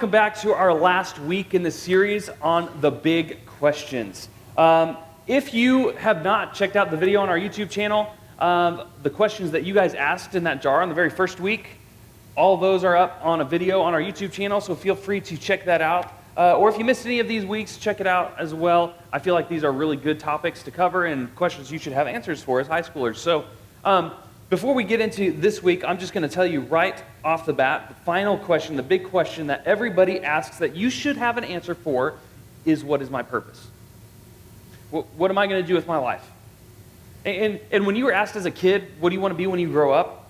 welcome back to our last week in the series on the big questions. If you have not checked out the video on our YouTube channel, the questions that you guys asked in that jar on the very first week, all those are up on a video on our YouTube channel, so feel free to check that out. Or if you missed any of these weeks, check it out as well. I feel like these are really good topics to cover and questions you should have answers for as high schoolers. So before we get into this week, I'm just going to tell you right off the bat, the final question, the big question that everybody asks that you should have an answer for is, what is my purpose? What am I going to do with my life? And when you were asked as a kid, what do you want to be when you grow up?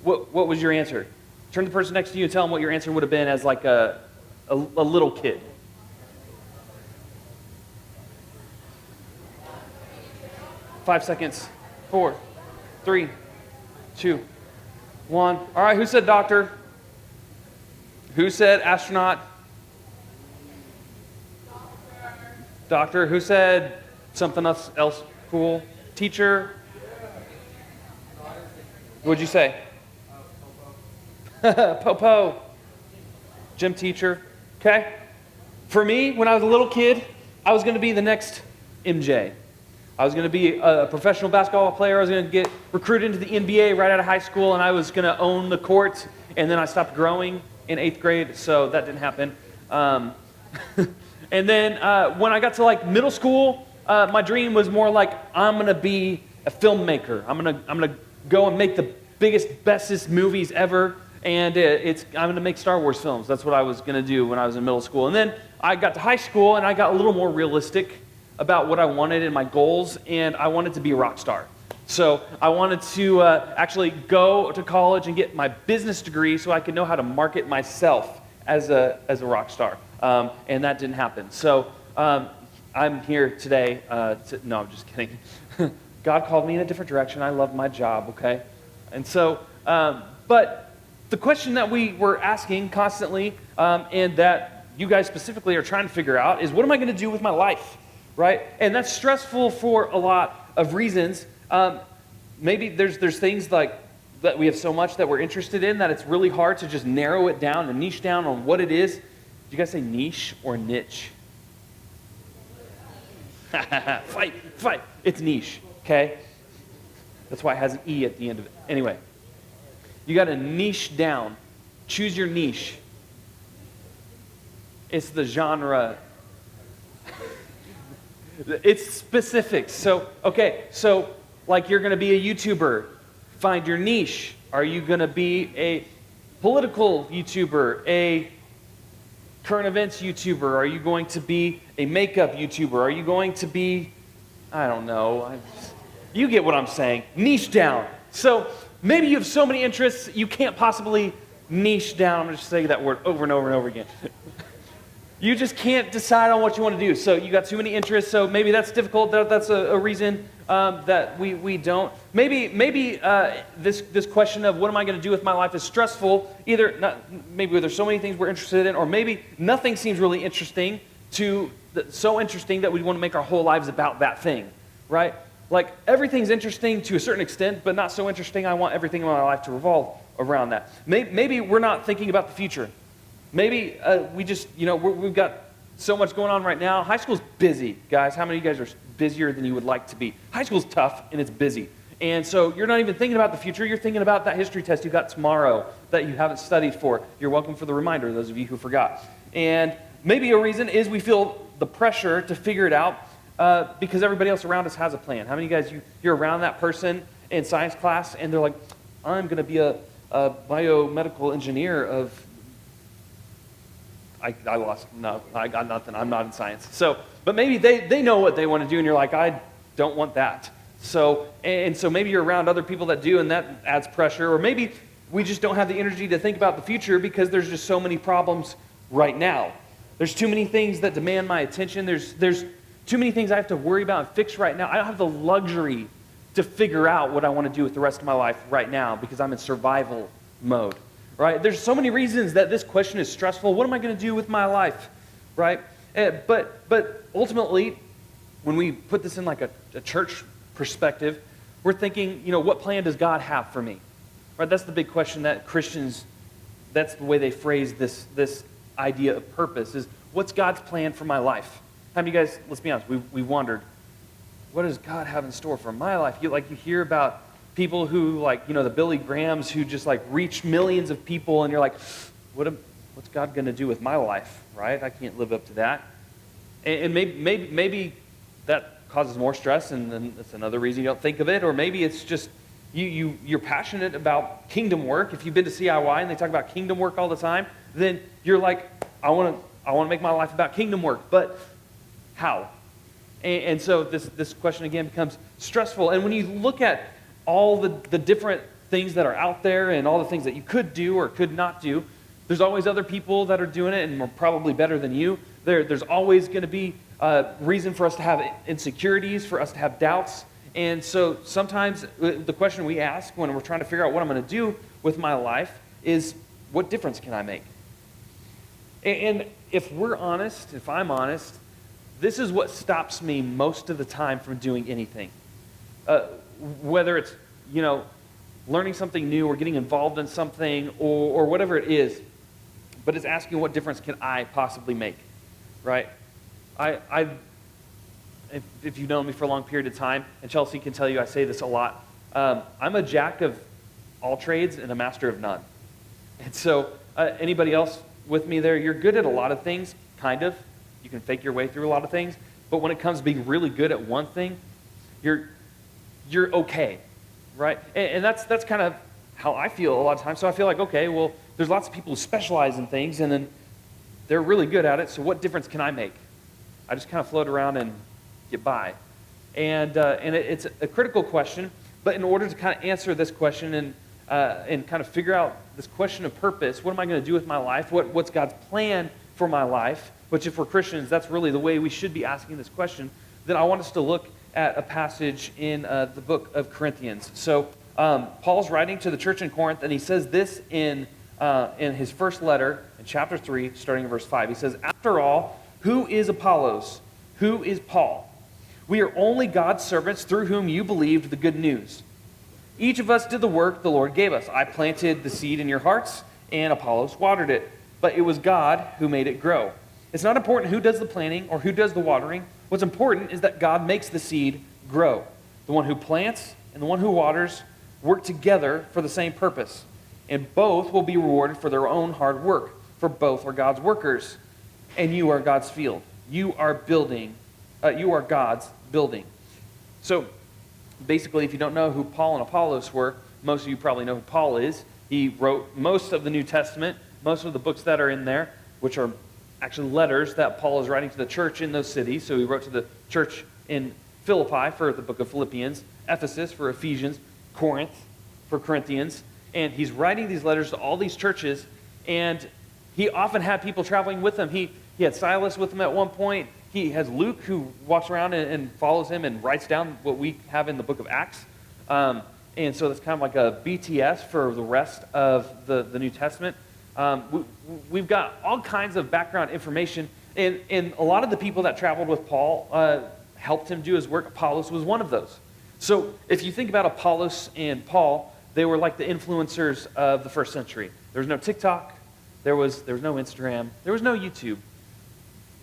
What was your answer? Turn to the person next to you and tell them what your answer would have been as like a little kid. Five seconds. 4, 3, 2, 1. All right, who said doctor? Who said astronaut? Doctor. Who said something else cool? Teacher? What'd you say? Popo. Gym teacher. Okay. For me, when I was a little kid, I was going to be the next MJ. I was going to be a professional basketball player. I was going to get recruited into the NBA right out of high school, and I was going to own the court. And then I stopped growing in 8th grade, so that didn't happen. And then when I got to like middle school, my dream was more like, I'm going to be a filmmaker. I'm going to go and make the biggest, bestest movies ever. And I'm going to make Star Wars films. That's what I was going to do when I was in middle school. And then I got to high school, and I got a little more realistic about what I wanted and my goals, and I wanted to be a rock star. So I wanted to actually go to college and get my business degree so I could know how to market myself as a rock star. And that didn't happen. So I'm here today no, I'm just kidding. God called me in a different direction. I love my job, okay? And so, but the question that we were asking constantly, and that you guys specifically are trying to figure out, is what am I going to do with my life? Right? And that's stressful for a lot of reasons. Maybe there's things like that we have so much that we're interested in that it's really hard to just narrow it down and niche down on what it is. Do you guys say niche or niche? Fight. It's niche, okay? That's why it has an E at the end of it. Anyway, you got to niche down. Choose your niche. It's the genre. It's specific. So, okay, so like you're going to be a YouTuber, find your niche. Are you going to be a political YouTuber, a current events YouTuber? Are you going to be a makeup YouTuber? Are you going to be, I don't know. You get what I'm saying. Niche down. So maybe you have so many interests, you can't possibly niche down. I'm going to just say that word over and over and over again. You just can't decide on what you want to do. So you got too many interests, so maybe that's difficult. That's a reason that we don't. Maybe this question of what am I going to do with my life is stressful. Maybe there's so many things we're interested in, or maybe nothing seems really interesting so interesting that we want to make our whole lives about that thing, right? Like everything's interesting to a certain extent, but not so interesting. I want everything in my life to revolve around that. Maybe we're not thinking about the future. Maybe we just, we've got so much going on right now. High school's busy, guys. How many of you guys are busier than you would like to be? High school's tough, and it's busy. And so you're not even thinking about the future. You're thinking about that history test you got tomorrow that you haven't studied for. You're welcome for the reminder, those of you who forgot. And maybe a reason is we feel the pressure to figure it out because everybody else around us has a plan. How many of you guys, you're around that person in science class, and they're like, I'm going to be a biomedical engineer of... I lost. No, I got nothing. I'm not in science. So, but maybe they know what they want to do, and you're like, I don't want that. So maybe you're around other people that do, and that adds pressure. Or maybe we just don't have the energy to think about the future because there's just so many problems right now. There's too many things that demand my attention. There's too many things I have to worry about and fix right now. I don't have the luxury to figure out what I want to do with the rest of my life right now because I'm in survival mode. Right? There's so many reasons that this question is stressful. What am I going to do with my life? Right? But ultimately, when we put this in like a church perspective, we're thinking, what plan does God have for me? Right? That's the big question that Christians, that's the way they phrase this idea of purpose is, what's God's plan for my life? How many of you guys, let's be honest, we wondered, what does God have in store for my life? You hear about people who, the Billy Grahams who just reach millions of people, and you're like, what's God going to do with my life, right? I can't live up to that. And maybe that causes more stress, and then that's another reason you don't think of it. Or maybe it's just you're passionate about kingdom work. If you've been to CIY and they talk about kingdom work all the time, then you're like, I want to make my life about kingdom work, but how? And so this question again becomes stressful. And when you look at all the different things that are out there and all the things that you could do or could not do, there's always other people that are doing it and are probably better than you. There's always going to be reason for us to have insecurities, for us to have doubts. And so sometimes the question we ask when we're trying to figure out what I'm going to do with my life is, what difference can I make? And if we're honest, if I'm honest, this is what stops me most of the time from doing anything. Whether it's, learning something new or getting involved in something or whatever it is, but it's asking, what difference can I possibly make, right? If you've known me for a long period of time, and Chelsea can tell you I say this a lot, I'm a jack of all trades and a master of none. And so anybody else with me there, you're good at a lot of things, kind of. You can fake your way through a lot of things. But when it comes to being really good at one thing, you're okay, right? And that's kind of how I feel a lot of times. So I feel like, okay, well, there's lots of people who specialize in things, and then they're really good at it, so what difference can I make? I just kind of float around and get by. And it's a critical question, but in order to kind of answer this question and kind of figure out this question of purpose, what am I going to do with my life? What's God's plan for my life? Which, if we're Christians, that's really the way we should be asking this question. Then I want us to look at a passage in the book of Corinthians. So Paul's writing to the church in Corinth, and he says this in his first letter in chapter 3, starting in verse 5. He says, "After all, who is Apollos? Who is Paul? We are only God's servants through whom you believed the good news. Each of us did the work the Lord gave us. I planted the seed in your hearts, and Apollos watered it, but it was God who made it grow. It's not important who does the planting or who does the watering. What's important is that God makes the seed grow. The one who plants and the one who waters work together for the same purpose, and both will be rewarded for their own hard work, for both are God's workers, and you are God's field. You are God's building." So basically, if you don't know who Paul and Apollos were, most of you probably know who Paul is. He wrote most of the New Testament, most of the books that are in there, which are actually letters that Paul is writing to the church in those cities. So he wrote to the church in Philippi for the book of Philippians, Ephesus for Ephesians, Corinth for Corinthians. And he's writing these letters to all these churches, and he often had people traveling with him. He had Silas with him at one point. He has Luke, who walks around and follows him and writes down what we have in the book of Acts. And so that's kind of like a BTS for the rest of the New Testament. We've got all kinds of background information, and a lot of the people that traveled with Paul helped him do his work. Apollos was one of those. So if you think about Apollos and Paul, they were like the influencers of the first century. There was no TikTok, there was no Instagram, there was no YouTube,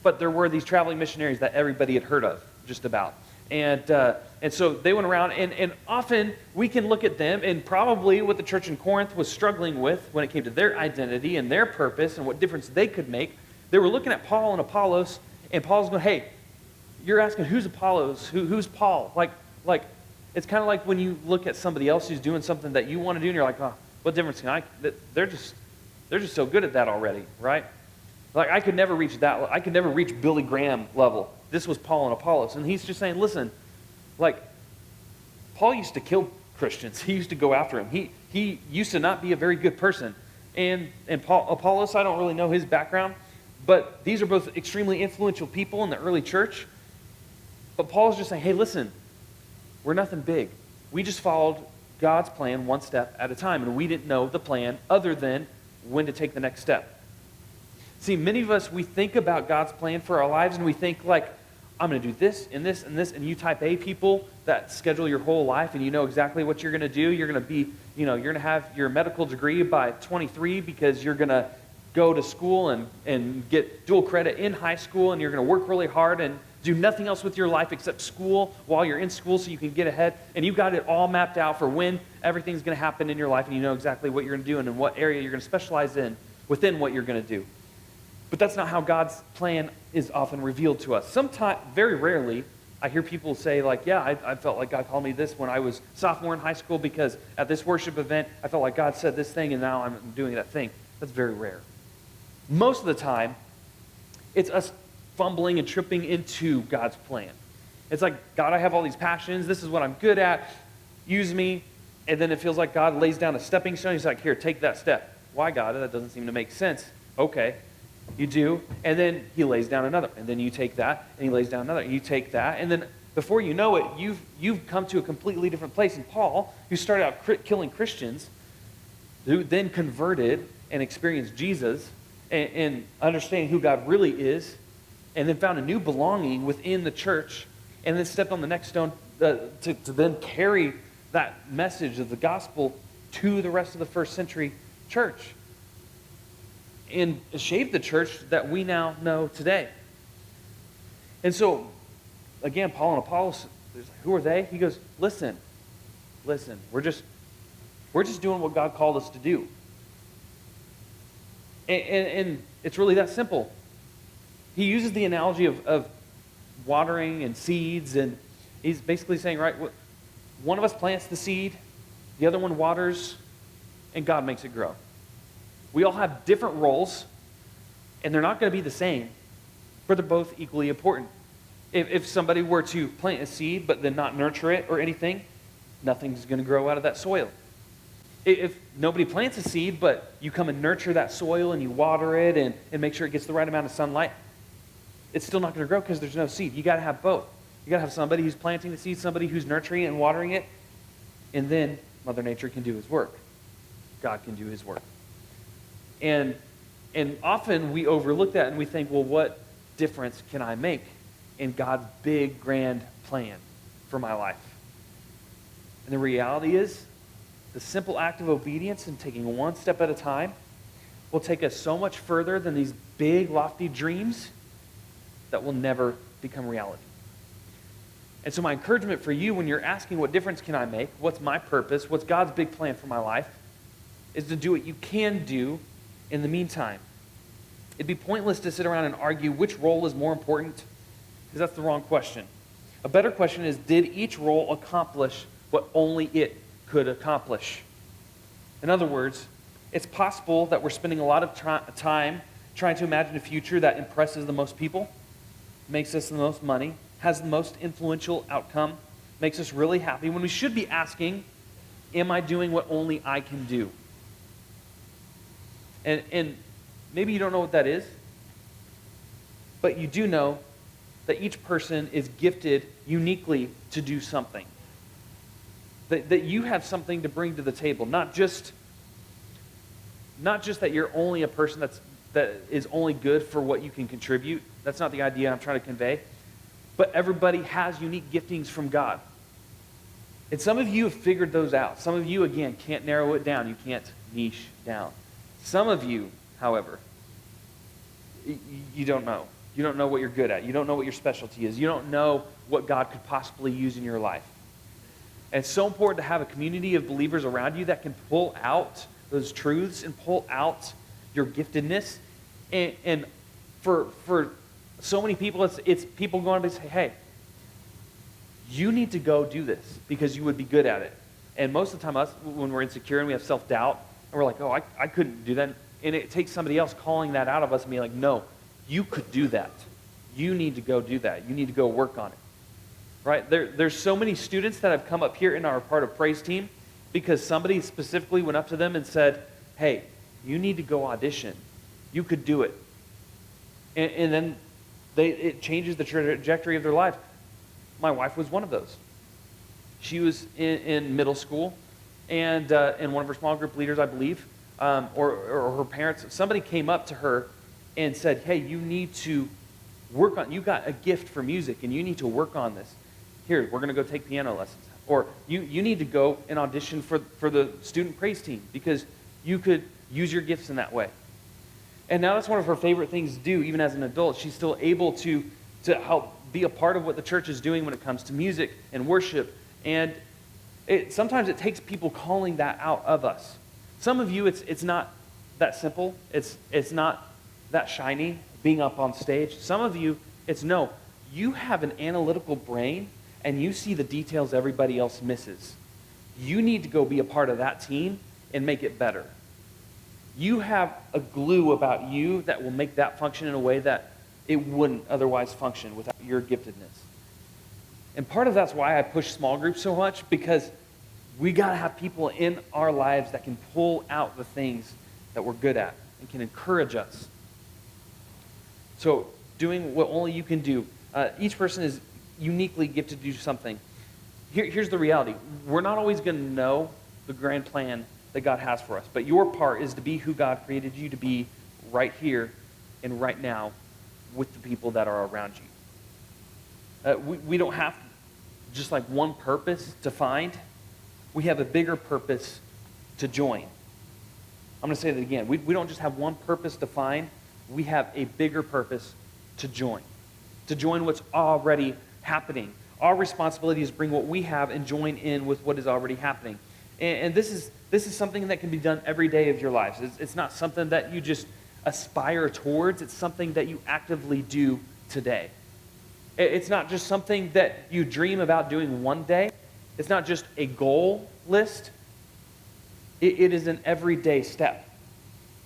but there were these traveling missionaries that everybody had heard of, just about. And so they went around, and often we can look at them, and probably what the church in Corinth was struggling with when it came to their identity and their purpose and what difference they could make. They were looking at Paul and Apollos, and Paul's going, "Hey, you're asking who's Apollos, who's Paul?" Like it's kind of like when you look at somebody else who's doing something that you want to do, and you're like, "Oh, what difference can I?" They're just so good at that already, right? Like I could never reach that. I could never reach Billy Graham level. This was Paul and Apollos. And he's just saying, listen, like, Paul used to kill Christians. He used to go after them. He used to not be a very good person. And Apollos, I don't really know his background, but these are both extremely influential people in the early church. But Paul's just saying, hey, listen, we're nothing big. We just followed God's plan one step at a time, and we didn't know the plan other than when to take the next step. See, many of us, we think about God's plan for our lives, and we think like, I'm going to do this and this and this, and you type A people that schedule your whole life, and you know exactly what you're going to do. You're going to be, you're going to have your medical degree by 23 because you're going to go to school and get dual credit in high school, and you're going to work really hard and do nothing else with your life except school while you're in school so you can get ahead, and you got it all mapped out for when everything's going to happen in your life, and you know exactly what you're going to do and in what area you're going to specialize in within what you're going to do. But that's not how God's plan is often revealed to us. Sometimes, very rarely, I hear people say, like, yeah, I felt like God called me this when I was sophomore in high school because at this worship event, I felt like God said this thing and now I'm doing that thing. That's very rare. Most of the time, it's us fumbling and tripping into God's plan. It's like, God, I have all these passions. This is what I'm good at. Use me. And then it feels like God lays down a stepping stone. He's like, here, take that step. Why, God? That doesn't seem to make sense. Okay. You do, and then he lays down another, and then you take that, and he lays down another, and you take that, and then before you know it, you've come to a completely different place. And Paul, who started out killing Christians, who then converted and experienced Jesus, and understanding who God really is, and then found a new belonging within the church, and then stepped on the next stone to then carry that message of the gospel to the rest of the first century church. And shaped the church that we now know today. And so, again, Paul and Apollos, who are they? He goes, listen, we're just doing what God called us to do. And it's really that simple. He uses the analogy of watering and seeds, and he's basically saying, right, one of us plants the seed, the other one waters, and God makes it grow. We all have different roles, and they're not going to be the same, but they're both equally important. If somebody were to plant a seed but then not nurture it or anything, nothing's going to grow out of that soil. If nobody plants a seed but you come and nurture that soil and you water it and make sure it gets the right amount of sunlight, it's still not going to grow because there's no seed. You got to have both. You got to have somebody who's planting the seed, somebody who's nurturing it and watering it, and then Mother Nature can do his work. God can do his work. And often we overlook that and we think, well, what difference can I make in God's big, grand plan for my life? And the reality is, the simple act of obedience and taking one step at a time will take us so much further than these big, lofty dreams that will never become reality. And so my encouragement for you when you're asking what difference can I make, what's my purpose, what's God's big plan for my life, is to do what you can do in the meantime. It'd be pointless to sit around and argue which role is more important, because that's the wrong question. A better question is, did each role accomplish what only it could accomplish? In other words, it's possible that we're spending a lot of time trying to imagine a future that impresses the most people, makes us the most money, has the most influential outcome, makes us really happy, when we should be asking, am I doing what only I can do? And maybe you don't know what that is, but you do know that each person is gifted uniquely to do something. That you have something to bring to the table, not just that you're only a person that is only good for what you can contribute. That's not the idea I'm trying to convey. But everybody has unique giftings from God. And some of you have figured those out. Some of you, again, can't narrow it down. You can't niche down. Some of you, however, you don't know. You don't know what you're good at. You don't know what your specialty is. You don't know what God could possibly use in your life. And it's so important to have a community of believers around you that can pull out those truths and pull out your giftedness. And for so many people, it's people going to say, hey, you need to go do this because you would be good at it. And most of the time, us, when we're insecure and we have self-doubt, and we're like, oh, I couldn't do that. And it takes somebody else calling that out of us and being like, no, you could do that. You need to go do that. You need to go work on it. Right? There's so many students that have come up here and are part of Praise Team because somebody specifically went up to them and said, hey, you need to go audition. You could do it. And then it changes the trajectory of their life. My wife was one of those. She was in middle school, and one of her small group leaders, I believe, or her parents, somebody came up to her and said, hey, you need to work on, you got a gift for music, and you need to work on this. Here, we're going to go take piano lessons. Or you need to go and audition for the student praise team because you could use your gifts in that way. And now that's one of her favorite things to do, even as an adult. She's still able to help be a part of what the church is doing when it comes to music and worship. And sometimes it takes people calling that out of us. Some of you, it's not that simple. It's not that shiny, being up on stage. Some of you, it's no. You have an analytical brain, and you see the details everybody else misses. You need to go be a part of that team and make it better. You have a glue about you that will make that function in a way that it wouldn't otherwise function without your giftedness. And part of that's why I push small groups so much, because we got to have people in our lives that can pull out the things that we're good at and can encourage us. So doing what only you can do. Each person is uniquely gifted to do something. Here's the reality. We're not always going to know the grand plan that God has for us, but your part is to be who God created you to be right here and right now with the people that are around you. We don't have just like one purpose to find. We have a bigger purpose to join. I'm going to say that again. We don't just have one purpose to find. We have a bigger purpose to join. To join what's already happening. Our responsibility is to bring what we have and join in with what is already happening. And this is something that can be done every day of your lives. It's not something that you just aspire towards. It's something that you actively do today. It's not just something that you dream about doing one day. It's not just a goal list. It is an everyday step.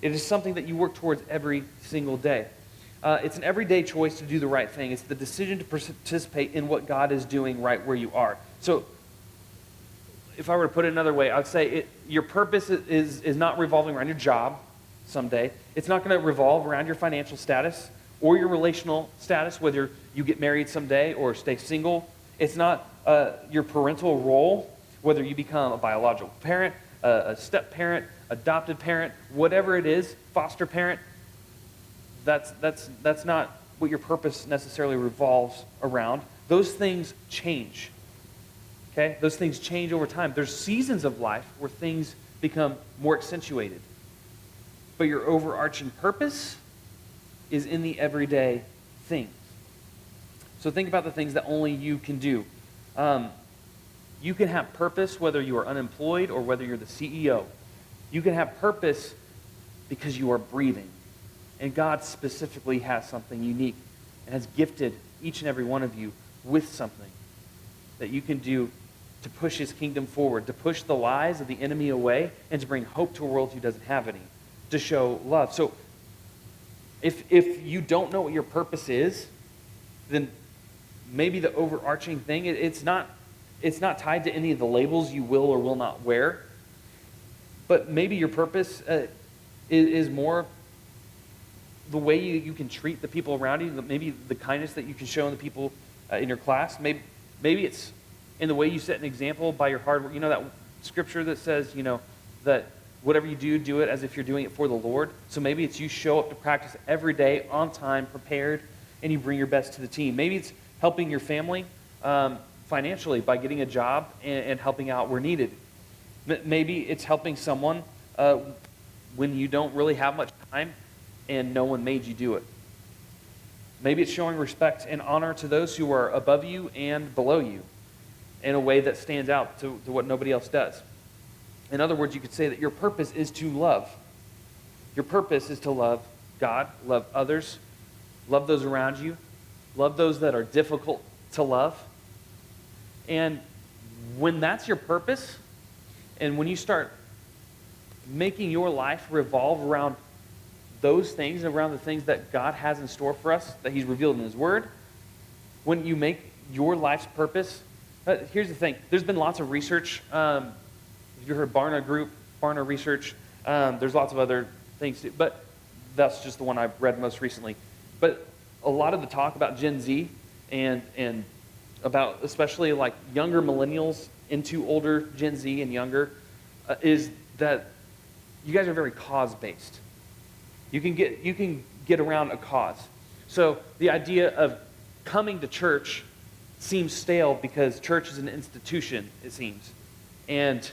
It is something that you work towards every single day. It's an everyday choice to do the right thing. It's the decision to participate in what God is doing right where you are. So if I were to put it another way, I would say your purpose is not revolving around your job someday. It's not going to revolve around your financial status or your relational status, whether you get married someday or stay single. It's not your parental role, whether you become a biological parent, a step parent, adopted parent, whatever it is, foster parent. That's not what your purpose necessarily revolves around. Those things change. Okay? Those things change over time. There's seasons of life where things become more accentuated. But your overarching purpose is in the everyday things. So think about the things that only you can do. You can have purpose whether you are unemployed or whether you're the CEO. You can have purpose because you are breathing. And God specifically has something unique and has gifted each and every one of you with something that you can do to push his kingdom forward, to push the lies of the enemy away, and to bring hope to a world who doesn't have any, to show love. So if you don't know what your purpose is, then maybe the overarching thing, it's not tied to any of the labels you will or will not wear, but maybe your purpose is more the way you can treat the people around you, maybe the kindness that you can show in the people in your class. Maybe it's in the way you set an example by your hard work. You know that scripture that says, that whatever you do, do it as if you're doing it for the Lord. So maybe it's you show up to practice every day on time, prepared, and you bring your best to the team. Maybe it's helping your family financially by getting a job and helping out where needed. Maybe it's helping someone when you don't really have much time and no one made you do it. Maybe it's showing respect and honor to those who are above you and below you in a way that stands out to what nobody else does. In other words, you could say that your purpose is to love. Your purpose is to love God, love others, love those around you, love those that are difficult to love. And when that's your purpose, and when you start making your life revolve around those things, around the things that God has in store for us, that he's revealed in his word, when you make your life's purpose, here's the thing. There's been lots of research. If you heard Barna Group, Barna Research, there's lots of other things too, but that's just the one I've read most recently. But a lot of the talk about Gen Z and about especially like younger millennials into older Gen Z and younger is that you guys are very cause-based. You can get around a cause. So the idea of coming to church seems stale because church is an institution, it seems. And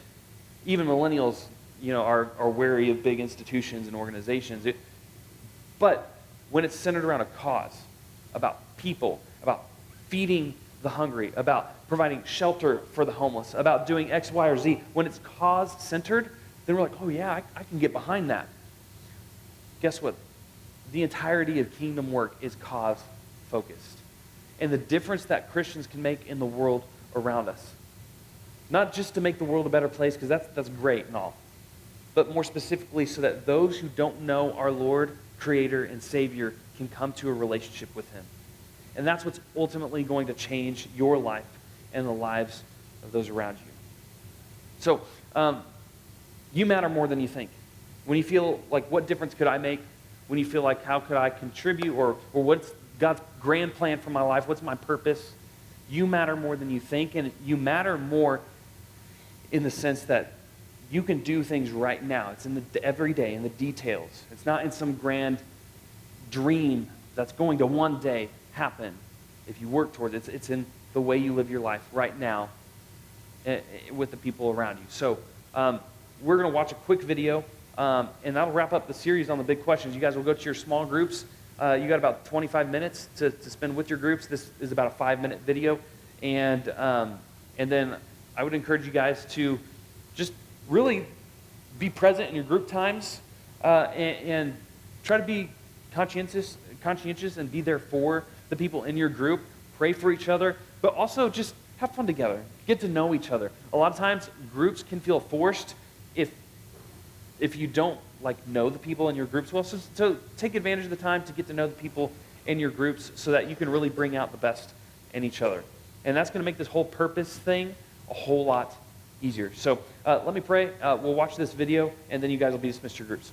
even millennials, are wary of big institutions and organizations. But when it's centered around a cause, about people, about feeding the hungry, about providing shelter for the homeless, about doing X, Y, or Z, when it's cause-centered, then we're like, oh yeah, I can get behind that. Guess what? The entirety of kingdom work is cause-focused. And the difference that Christians can make in the world around us. Not just to make the world a better place, because that's great and all, but more specifically so that those who don't know our Lord, Creator, and Savior can come to a relationship with Him. And that's what's ultimately going to change your life and the lives of those around you. So, you matter more than you think. When you feel like, what difference could I make? When you feel like, how could I contribute? Or what's God's grand plan for my life? What's my purpose? You matter more than you think, and you matter more in the sense that you can do things right now. It's in the everyday, in the details. It's not in some grand dream that's going to one day happen if you work towards it. It's in the way you live your life right now with the people around you. So we're going to watch a quick video, and that'll wrap up the series on the big questions. You guys will go to your small groups. You got about 25 minutes to spend with your groups. This is about a 5-minute video. And then I would encourage you guys to just really be present in your group times and try to be conscientious and be there for the people in your group. Pray for each other, but also just have fun together. Get to know each other. A lot of times, groups can feel forced if you don't know the people in your groups well. So take advantage of the time to get to know the people in your groups so that you can really bring out the best in each other. And that's going to make this whole purpose thing a whole lot easier. So let me pray. We'll watch this video, and then you guys will be dismissed to your groups.